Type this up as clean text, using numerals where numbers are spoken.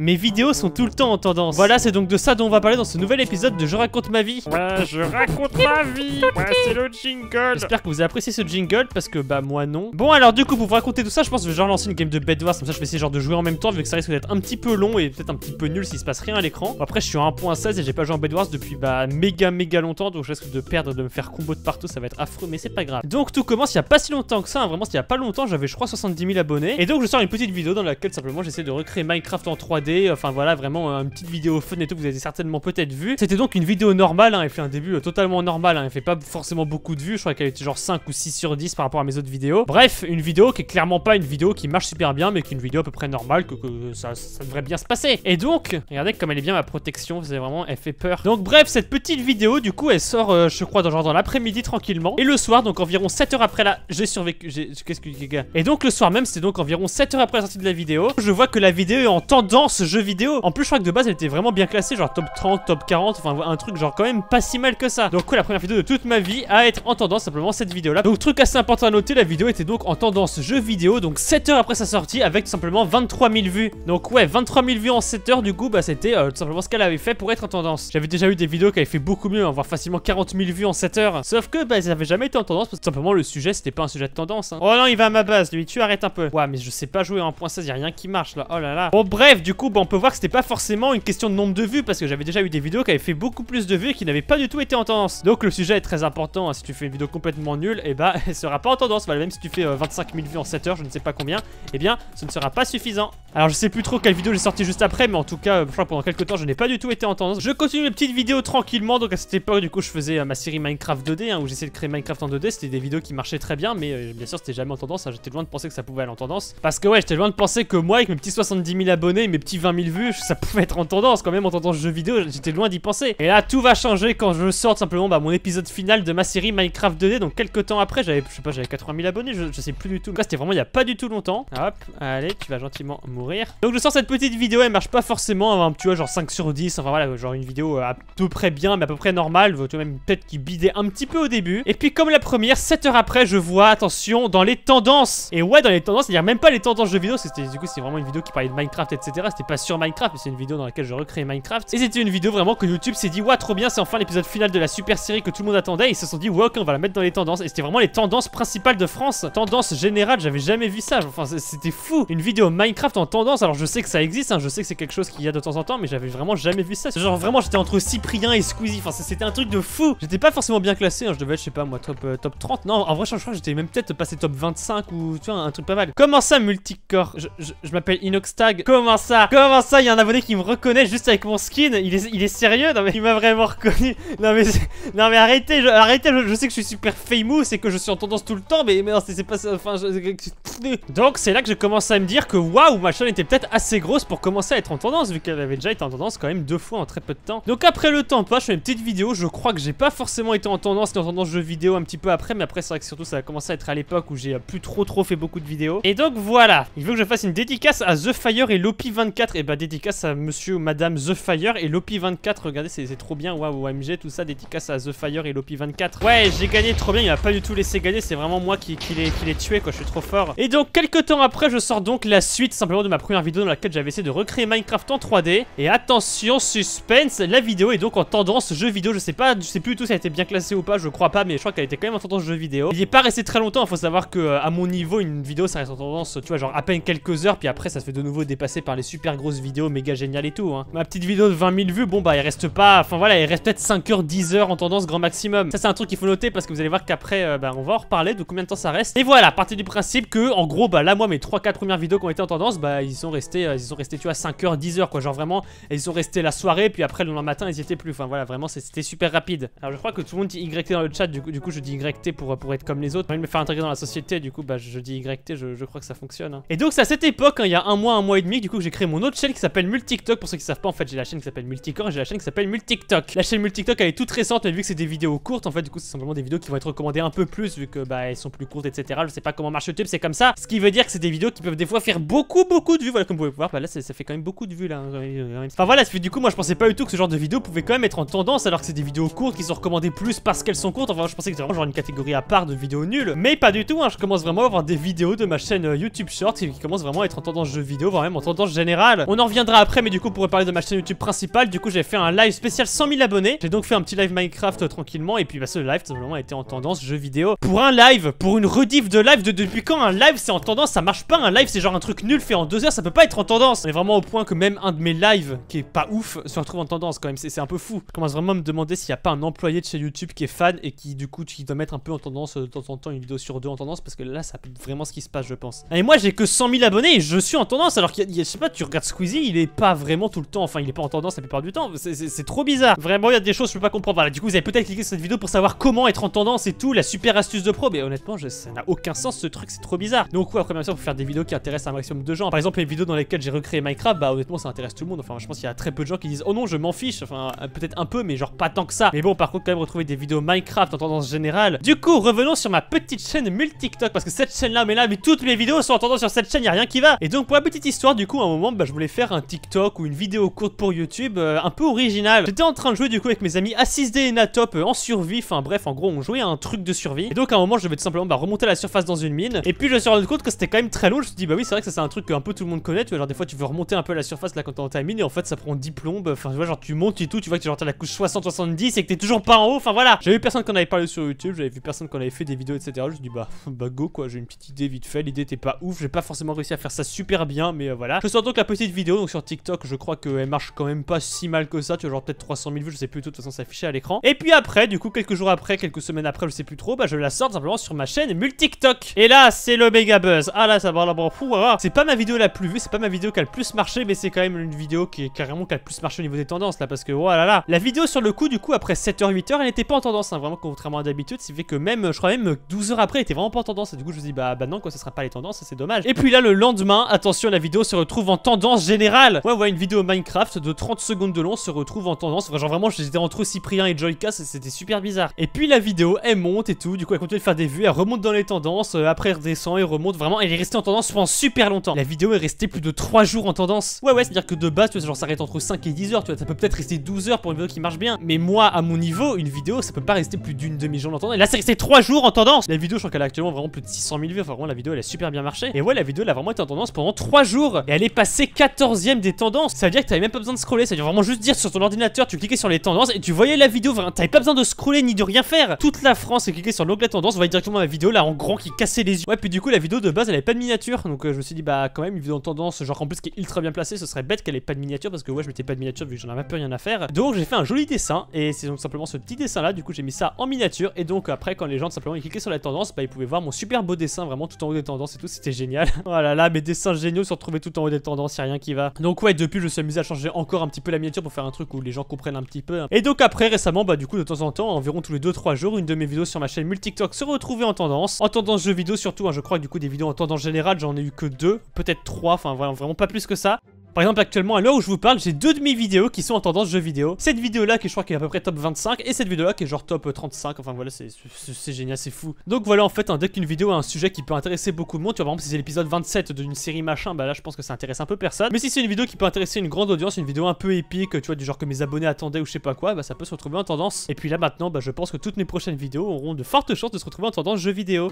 Mes vidéos sont tout le temps en tendance. Voilà, c'est donc de ça dont on va parler dans ce nouvel épisode de Je raconte ma vie. Ouais, je raconte ma vie. Ouais, c'est le jingle. J'espère que vous avez apprécié ce jingle parce que bah moi non. Bon alors du coup pour vous raconter tout ça, je pense que je vais genre lancer une game de Bed Wars, comme ça je vais essayer genre de jouer en même temps vu que ça risque d'être un petit peu long et peut-être un petit peu nul s'il se passe rien à l'écran. Bon, après je suis à 1.16 et j'ai pas joué en Bed Wars depuis bah méga longtemps, donc je risque de perdre, de me faire combo de partout, ça va être affreux mais c'est pas grave. Donc tout commence il y a pas si longtemps que ça, hein, vraiment il y a pas longtemps, j'avais je crois 70 000 abonnés et donc je sors une petite vidéo dans laquelle simplement j'essaie de recréer Minecraft en 3D, enfin voilà vraiment une petite vidéo fun et tout, vous avez certainement peut-être vu. C'était donc une vidéo normale, hein, elle fait un début totalement normal, hein, elle fait pas forcément beaucoup de vues, je crois qu'elle était genre 5 ou 6 sur 10 par rapport à mes autres vidéos. Bref, une vidéo qui est clairement pas une vidéo qui marche super bien, mais qui est une vidéo à peu près normale, que ça devrait bien se passer. Et donc, regardez comme elle est bien ma protection, c'est vraiment, elle fait peur. Donc bref, cette petite vidéo, du coup, elle sort, je crois, dans l'après-midi tranquillement. Et le soir, donc environ 7 heures après j'ai survécu, qu'est-ce que les gars. Et donc le soir même, c'était donc environ 7 heures après la sortie de la vidéo, je vois que la vidéo est en tendance jeu vidéo. En plus, je crois que de base, elle était vraiment bien classée, genre top 30, top 40, enfin un truc genre quand même pas si mal que ça. Donc la première vidéo de toute ma vie à être en tendance, simplement cette vidéo là. Donc truc assez important à noter, la vidéo était donc en tendance jeu vidéo, donc 7 heures après sa sortie avec tout simplement 23 000 vues. Donc ouais, 23 000 vues en 7 heures, du coup bah c'était tout simplement ce qu'elle avait fait pour être en tendance. J'avais déjà eu des vidéos qui avaient fait beaucoup mieux, voire facilement 40 000 vues en 7 heures. Sauf que bah ça avait jamais été en tendance parce que simplement le sujet c'était pas un sujet de tendance, hein. Oh non, il va à ma base, lui, tu arrêtes un peu. Ouais, mais je sais pas jouer en 1.16, y'a rien qui marche là, oh là là. Bon bref, du coup bah on peut voir que c'était pas forcément une question de nombre de vues parce que j'avais déjà eu des vidéos qui avaient fait beaucoup plus de vues et qui n'avaient pas du tout été en tendance. Donc le sujet est très important, hein. Si tu fais une vidéo complètement nulle, et bah elle sera pas en tendance. Voilà, même si tu fais 25 000 vues en 7 heures, je ne sais pas combien, et bien ce ne sera pas suffisant. Alors je sais plus trop quelle vidéo j'ai sorti juste après, mais en tout cas, je crois que pendant quelques temps je n'ai pas du tout été en tendance. Je continue mes petites vidéos tranquillement, donc à cette époque du coup je faisais ma série Minecraft 2D, hein, où j'essayais de créer Minecraft en 2D, c'était des vidéos qui marchaient très bien, mais bien sûr c'était jamais en tendance, hein. J'étais loin de penser que ça pouvait aller en tendance. Parce que ouais, j'étais loin de penser que moi avec mes petits 70 000 abonnés, mes petits 20 000 vues, ça pouvait être en tendance, quand même en tendance jeu vidéo, j'étais loin d'y penser. Et là tout va changer quand je sors simplement bah, mon épisode final de ma série Minecraft 2D, donc quelques temps après, j'avais, je sais pas, j'avais 80 000 abonnés, je sais plus du tout. En tout cas c'était vraiment il y a pas du tout longtemps. Hop, allez, tu vas gentiment mourir. Donc je sors cette petite vidéo, elle marche pas forcément, hein, tu vois, genre 5 sur 10, enfin voilà, genre une vidéo à peu près bien, mais à peu près normale, tu vois, même peut-être qui bidait un petit peu au début. Et puis comme la première, 7 heures après, je vois, attention, dans les tendances. Et ouais, dans les tendances, c'est-à-dire même pas les tendances jeux vidéo, c'était du coup c'est vraiment une vidéo qui parlait de Minecraft, etc. C'était pas sur Minecraft, mais c'est une vidéo dans laquelle je recrée Minecraft. Et c'était une vidéo vraiment que YouTube s'est dit, ouais, trop bien, c'est enfin l'épisode final de la super série que tout le monde attendait. Et ils se sont dit, ouais, ok, on va la mettre dans les tendances. Et c'était vraiment les tendances principales de France. Tendance générale, j'avais jamais vu ça. Enfin, c'était fou. Une vidéo Minecraft en tendance. Alors, je sais que ça existe, hein, je sais que c'est quelque chose qu'il y a de temps en temps, mais j'avais vraiment jamais vu ça. C'est genre vraiment, j'étais entre Cyprien et Squeezie. Enfin, c'était un truc de fou. J'étais pas forcément bien classé, hein, je devais être, je sais pas moi, top 30. Non, en vrai, je crois que j'étais même peut-être passé top 25 ou tu vois, un truc pas mal. Comment ça, multicore? Je m'appelle Inoxtag. Comment ça? Il y a un abonné qui me reconnaît juste avec mon skin. Il est sérieux? Non, mais il m'a vraiment reconnu. Non, mais arrêtez, je sais que je suis super famous et que je suis en tendance tout le temps, mais non, c'est pas ça. Enfin, donc, c'est là que je commence à me dire que waouh, ma chaîne était peut-être assez grosse pour commencer à être en tendance, vu qu'elle avait déjà été en tendance quand même 2 fois en très peu de temps. Donc, après le temps passe, je fais une petite vidéo. Je crois que j'ai pas forcément été en tendance, jeu vidéo un petit peu après, mais après, c'est vrai que surtout ça a commencé à être à l'époque où j'ai plus trop fait beaucoup de vidéos. Et donc, voilà, il veut que je fasse une dédicace à The Fire et Lopi24. Et bah, dédicace à monsieur ou madame The Fire et Lopi24. Regardez, c'est trop bien. Waouh, OMG, tout ça, dédicace à The Fire et Lopi24. Ouais, j'ai gagné trop bien, il m'a pas du tout laissé gagner, c'est vraiment moi qui l'ai tué, quoi, je suis trop fort. Et donc, quelques temps après, je sors donc la suite simplement de ma première vidéo dans laquelle j'avais essayé de recréer Minecraft en 3D. Et attention, suspense, la vidéo est donc en tendance jeu vidéo, je sais plus du tout si elle a été bien classée ou pas, je crois pas, mais je crois qu'elle était quand même en tendance jeu vidéo. Il est pas resté très longtemps, il faut savoir que à mon niveau, une vidéo ça reste en tendance, tu vois, genre à peine quelques heures, puis après ça se fait de nouveau dépasser par les super grosses vidéos méga géniales et tout, hein. Ma petite vidéo de 20 000 vues, bon bah, il reste pas, enfin voilà, il reste peut-être 5 heures, 10 heures en tendance grand maximum. Ça, c'est un truc qu'il faut noter parce que vous allez voir qu'après, bah, on va en reparler de combien de temps ça reste. Et voilà, partez du principe que, en gros, bah là, moi, mes 3-4 premières vidéos qui ont été en tendance, bah, ils sont restés, tu vois, 5 heures, 10 heures, quoi. Genre vraiment, ils sont restés la soirée, puis après, le lendemain matin, ils y étaient plus. Enfin voilà, vraiment, c'était super rapide. Alors, je crois que tout le monde dit YT dans le chat, du coup, je dis YT pour être comme les autres. J'ai envie de me faire intégrer dans la société, du coup, bah, je dis YT, je crois que ça fonctionne, hein. Et donc, c'est à cette époque, hein, il y a un mois et demi, du coup, que j'ai créé mon autre chaîne qui s'appelle Multiktok. Pour ceux qui savent pas, en fait, j'ai la chaîne qui s'appelle Multicore et j'ai la chaîne qui s'appelle Multiktok. La chaîne Multiktok, elle est toute récente, mais vu que c'est des vidéos courtes, en fait, du coup, c'est simplement des vidéos qui vont être recommandées un peu plus, vu que bah elles sont plus courtes, etc. Je sais pas comment marche YouTube, c'est comme ça. Ce qui veut dire que c'est des vidéos qui peuvent des fois faire beaucoup de vues. Voilà, comme vous pouvez voir, bah là, ça fait quand même beaucoup de vues là. Enfin voilà, du coup, moi je pensais pas du tout que ce genre de vidéo pouvait quand même être en tendance, alors que c'est des vidéos courtes qui sont recommandées plus parce qu'elles sont courtes. Enfin, je pensais que c'était vraiment genre une catégorie à part de vidéos nulles, mais pas du tout, hein. Je commence vraiment à avoir des vidéos de ma chaîne YouTube Short qui commencent vraiment à être en tendance jeux vidéo, voire même en tendance générale. général. On en reviendra après, mais du coup pour parler de ma chaîne YouTube principale, du coup j'ai fait un live spécial 100 000 abonnés. J'ai donc fait un petit live Minecraft tranquillement, et puis bah ce live tout simplement a été en tendance jeux vidéo. Pour un live, pour une rediff de live, depuis quand un live c'est en tendance? Ça marche pas, un live c'est genre un truc nul fait en 2 heures, ça peut pas être en tendance. On est vraiment au point que même un de mes lives qui est pas ouf se retrouve en tendance quand même, c'est un peu fou. Je commence vraiment à me demander s'il y a pas un employé de chez YouTube qui est fan et qui du coup qui doit mettre un peu en tendance de temps en temps, une vidéo sur 2 en tendance, parce que là ça peut être vraiment ce qui se passe je pense. Et moi j'ai que 100 000 abonnés et je suis en tendance, alors qu'il y a, je sais pas, tu regardes Squeezie, il est pas vraiment tout le temps, enfin il est pas en tendance la plupart du temps, c'est trop bizarre. Vraiment il y a des choses que je peux pas comprendre. Voilà, du coup vous avez peut-être cliqué sur cette vidéo pour savoir comment être en tendance et tout, la super astuce de pro, mais honnêtement ça n'a aucun sens ce truc, c'est trop bizarre. Donc ouais, après bien sûr faut faire des vidéos qui intéressent un maximum de gens. Par exemple les vidéos dans lesquelles j'ai recréé Minecraft, bah honnêtement ça intéresse tout le monde. Enfin je pense qu'il y a très peu de gens qui disent oh non je m'en fiche, enfin peut-être un peu mais genre pas tant que ça. Mais bon par contre quand même retrouver des vidéos Minecraft en tendance générale. Du coup revenons sur ma petite chaîne TikTok, parce que cette chaîne là, mais toutes mes vidéos sont en tendance sur cette chaîne, y a rien qui va. Et donc pour la petite histoire, du coup à un moment bah je voulais faire un TikTok ou une vidéo courte pour YouTube un peu originale. J'étais en train de jouer du coup avec mes amis A6D et Natop en survie, enfin bref en gros on jouait à un truc de survie. Et donc à un moment je devais tout simplement remonter à la surface dans une mine. Et puis je me suis rendu compte que c'était quand même très long. Je me suis dit bah oui c'est vrai que ça c'est un truc que un peu tout le monde connaît, tu vois, genre des fois tu veux remonter un peu à la surface là quand t'es dans ta mine et en fait ça prend 10 plombes, enfin tu vois genre tu montes et tout, tu vois que genre t'as la couche 60-70 et que t'es toujours pas en haut, enfin voilà. J'avais vu personne qu'on avait parlé sur YouTube, j'avais vu personne qu'on avait fait des vidéos etc. Je me suis dit bah go quoi, j'ai une petite idée vite fait, l'idée était pas ouf, j'ai pas forcément réussi à faire ça super bien mais voilà. Je sors donc la petite vidéo donc sur TikTok, je crois qu'elle marche quand même pas si mal que ça, tu vois genre peut-être 300 000 vues, je sais plus, de toute façon ça affichait à l'écran. Et puis après du coup quelques jours après, quelques semaines après, je sais plus trop, bah je la sors simplement sur ma chaîne TikTok. Et là c'est le méga buzz. Ah là ça va là, bon, c'est pas ma vidéo la plus vue, c'est pas ma vidéo qui a le plus marché, mais c'est quand même une vidéo qui est carrément qui a le plus marché au niveau des tendances là, parce que voilà là, la vidéo sur le coup du coup après 7h 8h elle était pas en tendance hein, vraiment contrairement à d'habitude, ce qui fait que même je crois même 12 heures après elle était vraiment pas en tendance. Et du coup je me dis bah non quoi, ça sera pas les tendances, c'est dommage. Et puis là le lendemain, attention, la vidéo se retrouve en tendance générale. Ouais une vidéo Minecraft de 30 secondes de long se retrouve en tendance. Genre vraiment j'étais entre Cyprien et Joyka, c'était super bizarre. Et puis la vidéo elle monte et tout, du coup elle continue de faire des vues, elle remonte dans les tendances, après elle redescend et remonte, vraiment elle est restée en tendance pendant super longtemps. La vidéo est restée plus de 3 jours en tendance. Ouais c'est à dire que de base tu vois genre ça s'arrête entre 5 et 10 heures, tu vois, ça peut peut-être rester 12 heures pour une vidéo qui marche bien. Mais moi à mon niveau, une vidéo ça peut pas rester plus d'une demi-journée en tendance. Et là c'est resté 3 jours en tendance. La vidéo je crois qu'elle a actuellement vraiment plus de 600 000 vues, enfin vraiment la vidéo elle a super bien marché. Et ouais la vidéo elle a vraiment été en tendance pendant 3 jours. Et elle est passée 14ème des tendances. Ça veut dire que t'avais même pas besoin de scroller, ça veut dire vraiment juste dire sur ton ordinateur, tu cliquais sur les tendances et tu voyais la vidéo, t'avais pas besoin de scroller ni de rien faire. Toute la France est cliquée sur l'onglet tendance, on voyait directement la vidéo là en grand qui cassait les yeux. Ouais puis du coup la vidéo de base elle avait pas de miniature, donc je me suis dit bah quand même une vidéo en tendance genre en plus qui est ultra bien placée, ce serait bête qu'elle ait pas de miniature, parce que ouais je mettais pas de miniature vu que j'en avais un peu rien à faire. Donc j'ai fait un joli dessin et c'est donc simplement ce petit dessin là, du coup j'ai mis ça en miniature. Et donc après quand les gens simplement ils cliquaient sur la tendance, bah ils pouvaient voir mon super beau dessin vraiment tout en haut des tendances et tout, c'était génial. Voilà là mes dessins géniaux se retrouvaient tout en haut des tendances, y'a rien qui va. Donc ouais depuis je me suis amusé à changer encore un petit peu la miniature pour faire un truc où les gens comprennent un petit peu. Et donc après récemment bah du coup de temps en temps, environ tous les 2-3 jours, une de mes vidéos sur ma chaîne TikTok se retrouvait en tendance jeux vidéo surtout hein, je crois que du coup des vidéos en tendance générale j'en ai eu que 2, peut-être 3, enfin voilà, vraiment pas plus que ça. Par exemple actuellement à l'heure où je vous parle j'ai 2 de mes vidéos qui sont en tendance jeux vidéo. Cette vidéo là qui je crois qui est à peu près top 25 et cette vidéo là qui est genre top 35. Enfin voilà c'est génial, c'est fou. Donc voilà en fait hein, dès qu'une vidéo a un sujet qui peut intéresser beaucoup de monde, tu vois par exemple si c'est l'épisode 27 d'une série machin, bah là je pense que ça intéresse un peu personne. Mais si c'est une vidéo qui peut intéresser une grande audience, une vidéo un peu épique, tu vois du genre que mes abonnés attendaient ou je sais pas quoi, bah ça peut se retrouver en tendance. Et puis là maintenant bah je pense que toutes mes prochaines vidéos auront de fortes chances de se retrouver en tendance jeux vidéo.